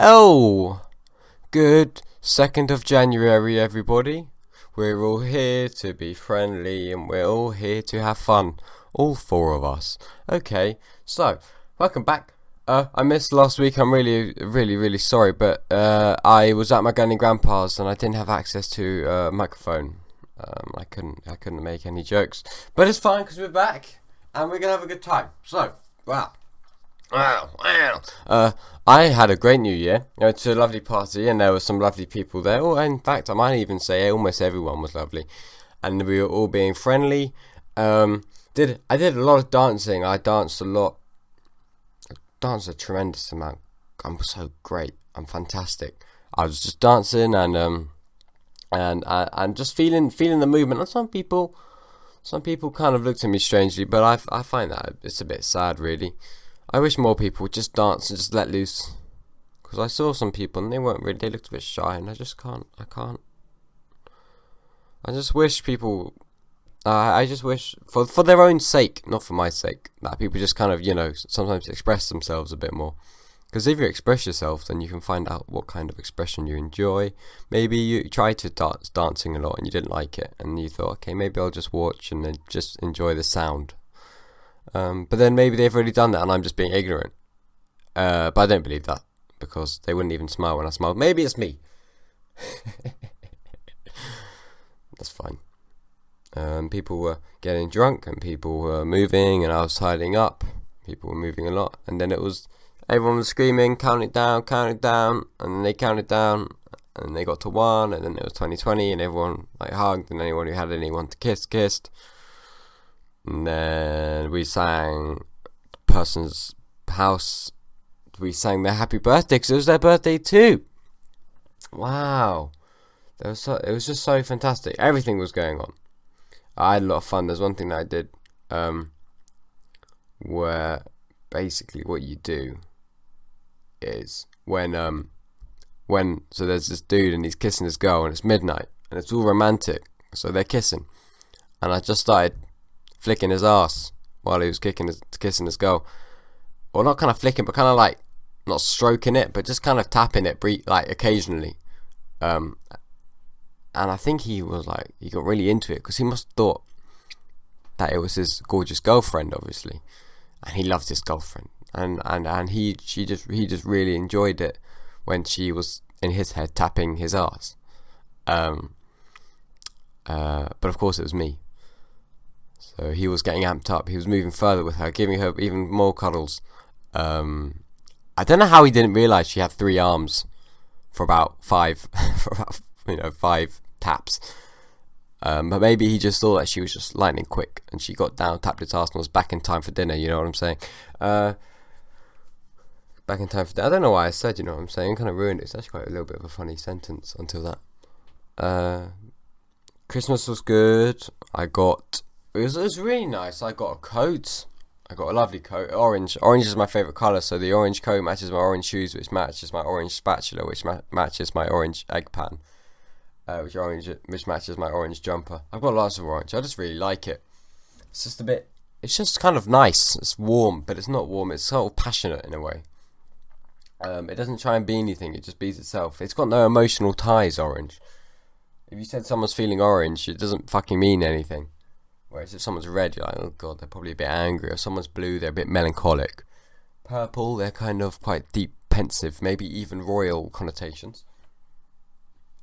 Oh, good 2nd of January, everybody. We're all here to be friendly and we're all here to have fun. All four of us. Okay, so, welcome back. I missed last week. I'm really sorry, but I was at my granny and grandpa's and I didn't have access to a microphone. I couldn't make any jokes. But it's fine because we're back and we're going to have a good time. So, wow. I had a great New Year. I went to a lovely party and there were some lovely people there. Oh, in fact, I might even say almost everyone was lovely, and we were all being friendly. I did a lot of dancing. I danced a lot. I danced a tremendous amount. I'm so great. I'm fantastic. I was just dancing and just feeling the movement. And some people kind of looked at me strangely, but I find that it's a bit sad, really. I wish more people would just dance and just let loose. Because I saw some people and they looked a bit shy and I can't. I just wish people, I just wish, for their own sake, not for my sake, that people just kind of, sometimes express themselves a bit more. Because if you express yourself, then you can find out what kind of expression you enjoy. Maybe you tried to dancing a lot and you didn't like it. And you thought, okay, maybe I'll just watch and then just enjoy the sound. But then maybe they've already done that and I'm just being ignorant. But I don't believe that, because they wouldn't even smile when I smiled. Maybe it's me. That's fine. People were getting drunk and people were moving and I was tidying up. People were moving a lot. And then everyone was screaming, count it down. And then they counted down and then they got to 1 and then it was 2020 and everyone hugged and anyone who had anyone to kiss, kissed. And then we sang the person's house. We sang their happy birthday because it was their birthday too. Wow. It was just so fantastic. Everything was going on. I had a lot of fun. There's one thing that I did where basically what you do is when so there's this dude and he's kissing this girl and it's midnight and it's all romantic. So they're kissing. And I just started flicking his ass while he was kissing his girl. Or not kind of flicking, but kind of not stroking it, but just kind of tapping it occasionally. And I think he got really into it because he must have thought that it was his gorgeous girlfriend, obviously, and he loved his girlfriend, and he just really enjoyed it when she was in his head tapping his ass. But of course it was me. So he was getting amped up. He was moving further with her, giving her even more cuddles. I don't know how he didn't realise she had 3 arms for about 5 taps. But maybe he just thought that she was just lightning quick, and she got down, tapped his ass, and was back in time for dinner. You know what I'm saying? Back in time for dinner. I don't know why I said, you know what I'm saying. I kind of ruined it. It's actually quite a little bit of a funny sentence until that. Christmas was good. It was really nice. I got a coat. I got a lovely coat. Orange. Orange is my favourite colour, so the orange coat matches my orange shoes, which matches my orange spatula, which matches my orange egg pan, which matches my orange jumper. I've got lots of orange. I just really like it. It's just kind of nice. It's warm, but it's not warm. It's sort of passionate in a way. It doesn't try and be anything. It just be itself. It's got no emotional ties, orange. If you said someone's feeling orange, it doesn't fucking mean anything. Whereas if someone's red, you're like, oh god, they're probably a bit angry. Or someone's blue, they're a bit melancholic. Purple, they're kind of quite deep, pensive, maybe even royal connotations.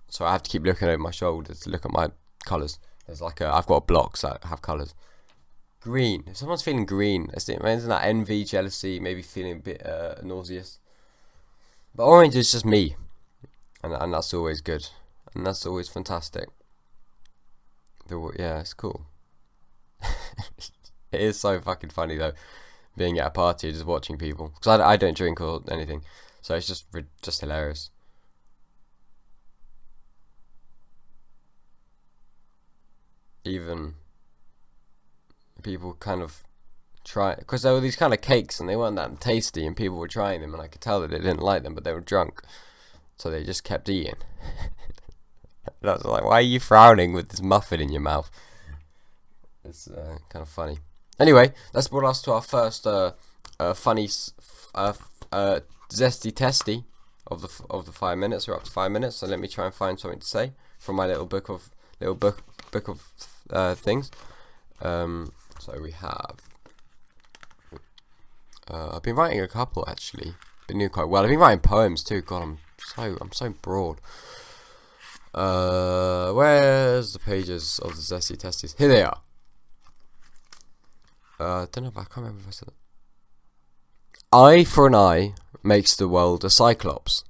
So I have to keep looking over my shoulder to look at my colours. I've got a block, so I have colours. Green, if someone's feeling green, isn't that envy, jealousy, maybe feeling a bit nauseous. But orange is just me. And that's always good. And that's always fantastic. Yeah, it's cool. It is so fucking funny though, being at a party just watching people, because I don't drink or anything, so it's just hilarious. Even people kind of try, because there were these kind of cakes and they weren't that tasty, and people were trying them and I could tell that they didn't like them, but they were drunk, so they just kept eating. And I was like, why are you frowning with this muffin in your mouth? It's kind of funny. Anyway, that's brought us to our first funny, zesty testy of the 5 minutes, or up to 5 minutes. So let me try and find something to say from my little book of things. So we have. I've been writing a couple actually. Been doing quite well. I've been writing poems too. God, I'm so broad. Where's the pages of the Zesty Testies? Here they are. I don't know if I can't remember if I said it. Eye for an eye makes the world a cyclops.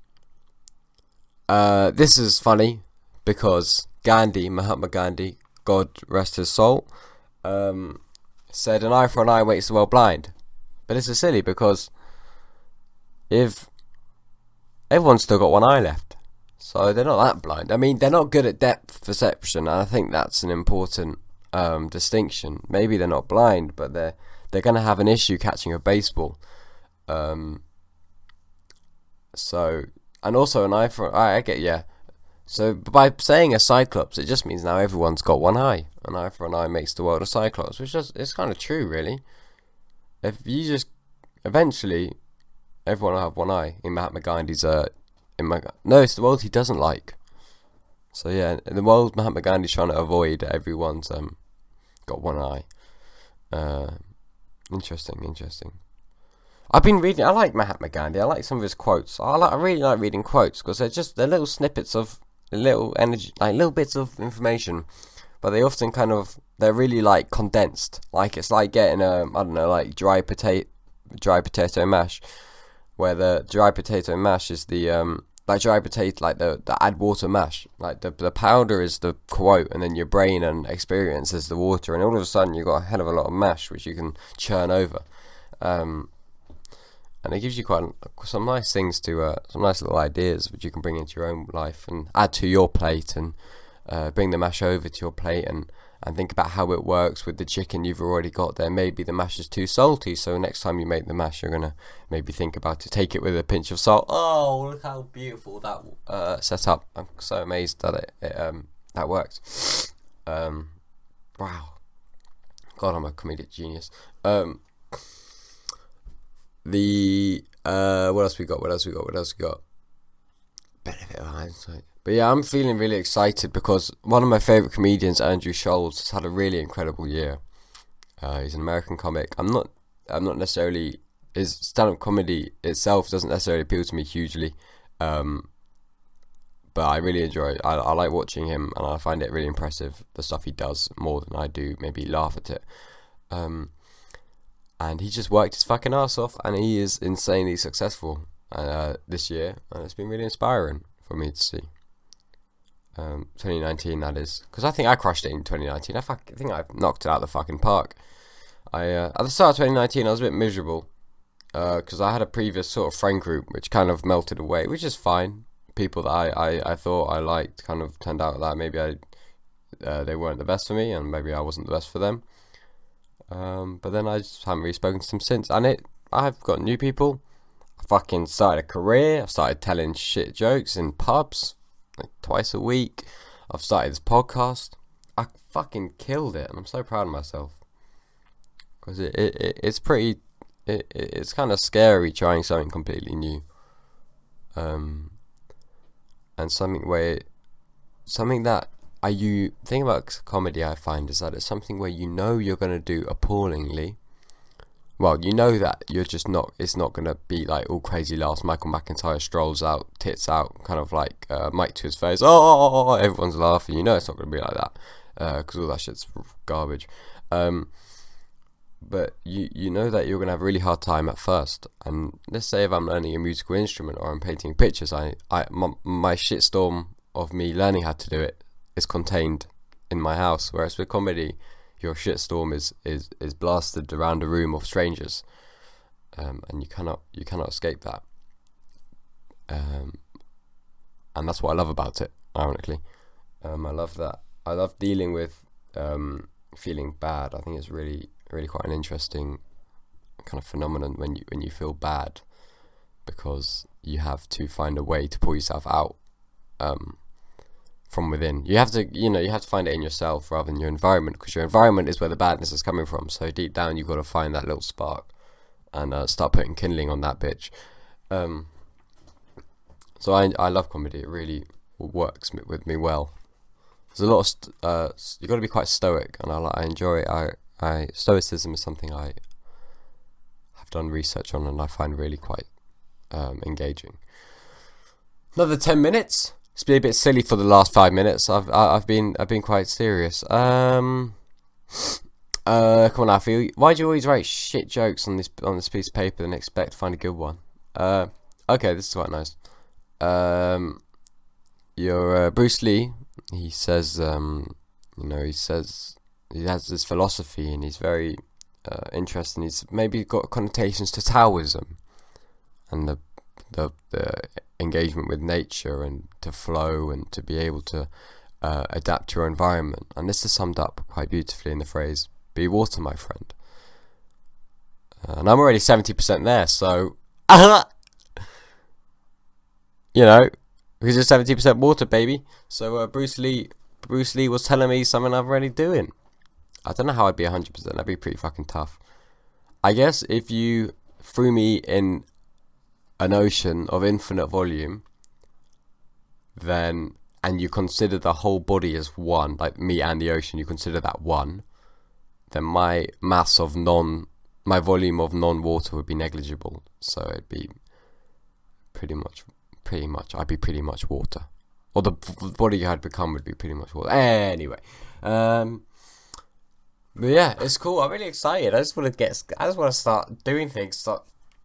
This is funny because Mahatma Gandhi, God rest his soul, said an eye for an eye makes the world blind. But this is silly because if everyone's still got one eye left, so they're not that blind. I mean, they're not good at depth perception, and I think that's an important distinction. Maybe they're not blind, but they're going to have an issue catching a baseball. So, and also an eye for eye. I get, yeah. So by saying a cyclops, it just means now everyone's got one eye. An eye for an eye makes the world a cyclops, which is it's kind of true, really. If you just eventually, everyone will have one eye. In Mahatma Gandhi's no, it's the world he doesn't like. So yeah, in the world Mahatma Gandhi's trying to avoid, everyone's got one eye. Interesting. I've been reading. I like Mahatma Gandhi. I like some of his quotes. I really like reading quotes because they're little snippets of little energy, like little bits of information, but they often they're really like condensed. Like it's like getting like dry potato mash, where the dry potato mash is the like dry potato, like the add water mash. Like the powder is the quote, and then your brain and experience is the water, and all of a sudden you've got a hell of a lot of mash which you can churn over. And it gives you quite some nice things some nice little ideas which you can bring into your own life and add to your plate, and bring the mash over to your plate and think about how it works with the chicken you've already got there. Maybe the mash is too salty, so next time you make the mash, you're gonna maybe think about to take it with a pinch of salt. Oh, look how beautiful that set up! I'm so amazed that that worked. Wow, God, I'm a comedic genius. What else we got? Benefit of hindsight. But yeah, I'm feeling really excited because one of my favourite comedians, Andrew Scholes, has had a really incredible year. He's an American comic. I'm not necessarily, his stand-up comedy itself doesn't necessarily appeal to me hugely, but I really enjoy it. I like watching him, and I find it really impressive, the stuff he does, more than I do maybe laugh at it. And he just worked his fucking ass off, and he is insanely successful this year, and it's been really inspiring for me to see. 2019, that is, because I think I crushed it in 2019. I think I knocked it out of the fucking park. At the start of 2019, I was a bit miserable because I had a previous sort of friend group which kind of melted away, which is fine. People that I thought I liked kind of turned out that maybe they weren't the best for me, and maybe I wasn't the best for them. But then I just haven't really spoken to them since, and I've got new people. I fucking started a career. I've started telling shit jokes in pubs like twice a week. I've started this podcast. I fucking killed it, and I'm so proud of myself because it's pretty. It's kind of scary trying something completely new, and something that you thing about comedy, I find, is that it's something where you know you're going to do appallingly well. You know that you're just not. It's not going to be like all crazy laughs. Michael McIntyre strolls out, tits out, kind of like mic to his face. Oh, everyone's laughing. You know it's not going to be like that because all that shit's garbage. But you know that you're going to have a really hard time at first. And let's say if I'm learning a musical instrument or I'm painting pictures, my shitstorm of me learning how to do it is contained in my house, whereas with comedy, your shitstorm is blasted around a room of strangers, and you cannot escape that. And that's what I love about it. Ironically, I love that. I love dealing with feeling bad. I think it's really quite an interesting kind of phenomenon when you feel bad, because you have to find a way to pull yourself out. From within, you have to find it in yourself rather than your environment, because your environment is where the badness is coming from. So deep down, you've got to find that little spark and start putting kindling on that bitch. So I love comedy. It really works with me well. There's a lot of you got to be quite stoic, and I enjoy it. Stoicism is something I have done research on, and I find really quite engaging. Another 10 minutes. It's been a bit silly for the last 5 minutes. I've been quite serious. Come on, Alfie. Why do you always write shit jokes on this piece of paper and expect to find a good one? Okay, this is quite nice. You're Bruce Lee. He says, he has this philosophy, and he's very interesting. He's maybe got connotations to Taoism and the engagement with nature and to flow and to be able to adapt to your environment. And this is summed up quite beautifully in the phrase, "Be water, my friend." And I'm already 70% there, so because you're 70% water, baby. So Bruce Lee was telling me something I'm already doing. I don't know how I'd be 100%. That'd be pretty fucking tough. I guess if you threw me in an ocean of infinite volume, and you consider the whole body as one, like me and the ocean, you consider that one, then my volume of non-water would be negligible. So it'd be pretty much I'd be pretty much water, or the body I'd become would be pretty much water. Anyway, but yeah, it's cool. I'm really excited. I just want to start doing things, start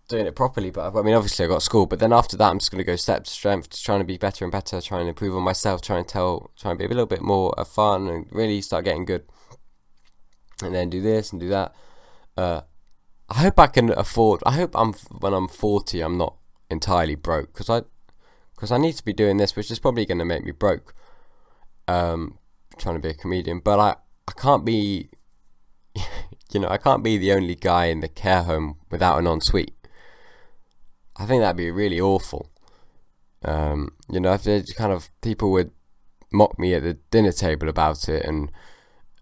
doing it properly. But I mean, obviously I got school, but then after that I'm just going to go step to strength, just trying to be better and better, trying to improve on myself, trying to be a little bit more fun and really start getting good, and then do this and do that. I hope I can afford. I hope when I'm 40, I'm not entirely broke, because I need to be doing this, which is probably going to make me broke. Trying to be a comedian, but I can't be, I can't be the only guy in the care home without an ensuite. I think that'd be really awful. If there's kind of people would mock me at the dinner table about it, and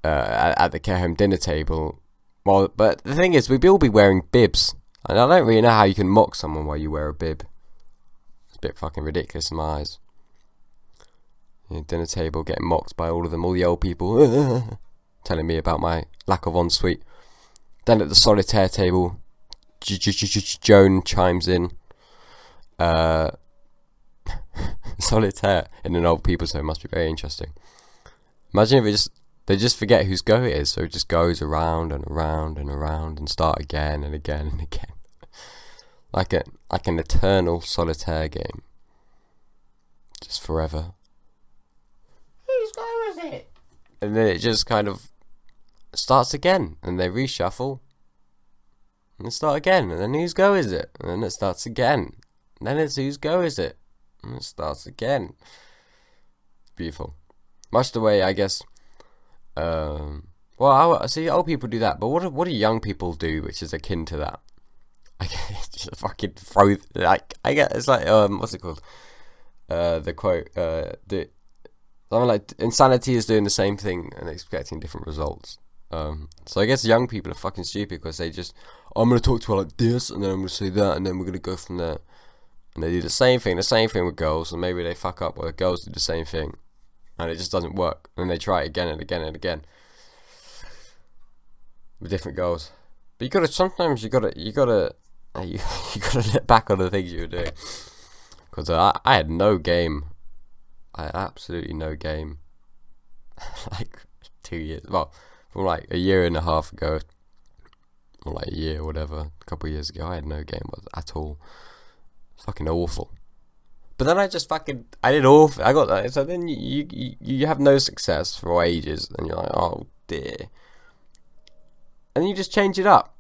at the care home dinner table. Well, but the thing is, we'd all be wearing bibs, and I don't really know how you can mock someone while you wear a bib. Bit fucking ridiculous in my eyes. Dinner table getting mocked by all the old people telling me about my lack of ensuite. Then at the solitaire table, Joan chimes in. Solitaire in an old people's home must be very interesting. Imagine if they just forget whose go it is, so it just goes around and around and around and start again and again and again. Like an eternal solitaire game. Just forever. Whose go is it? And then it just kind of starts again, and they reshuffle. And they start again, and then whose go is it? And then it starts again. And then it's whose go is it? And it starts again. Beautiful. Much the way, I guess. I see old people do that, but what do young people do, which is akin to that? I just fucking throw, I get, it's like, what's it called? The quote, something like, insanity is doing the same thing and expecting different results. So I guess young people are fucking stupid, because they just, I'm going to talk to her like this, and then I'm going to say that, and then we're going to go from there. And they do the same thing with girls, and maybe they fuck up, or the girls do the same thing, and it just doesn't work. And they try it again and again and again with different girls. But you gotta look back on the things you were doing, because I had no game. I had absolutely no game. Like 2 years, well, from like a year and a half ago, or like a year or whatever, a couple of years ago, I had no game at all. Fucking awful. But then I did awful. I got that. So then you have no success for ages, and you're like, oh dear. And you just change it up.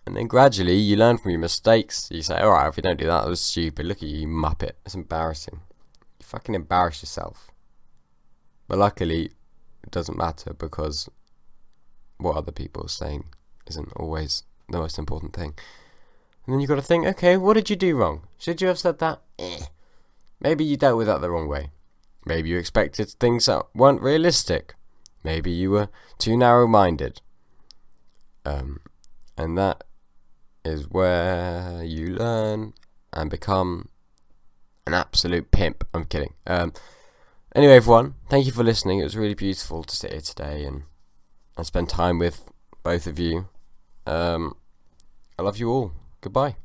And then gradually you learn from your mistakes. You say, alright, if you don't do that, that was stupid. Look at you, muppet. It's embarrassing. You fucking embarrass yourself. But luckily, it doesn't matter, because what other people are saying isn't always the most important thing. And then you've got to think, okay, what did you do wrong? Should you have said that? Maybe you dealt with that the wrong way. Maybe you expected things that weren't realistic. Maybe you were too narrow-minded. And that is where you learn and become an absolute pimp. I'm kidding. Anyway, everyone, thank you for listening. It was really beautiful to sit here today and spend time with both of you. I love you all. Goodbye.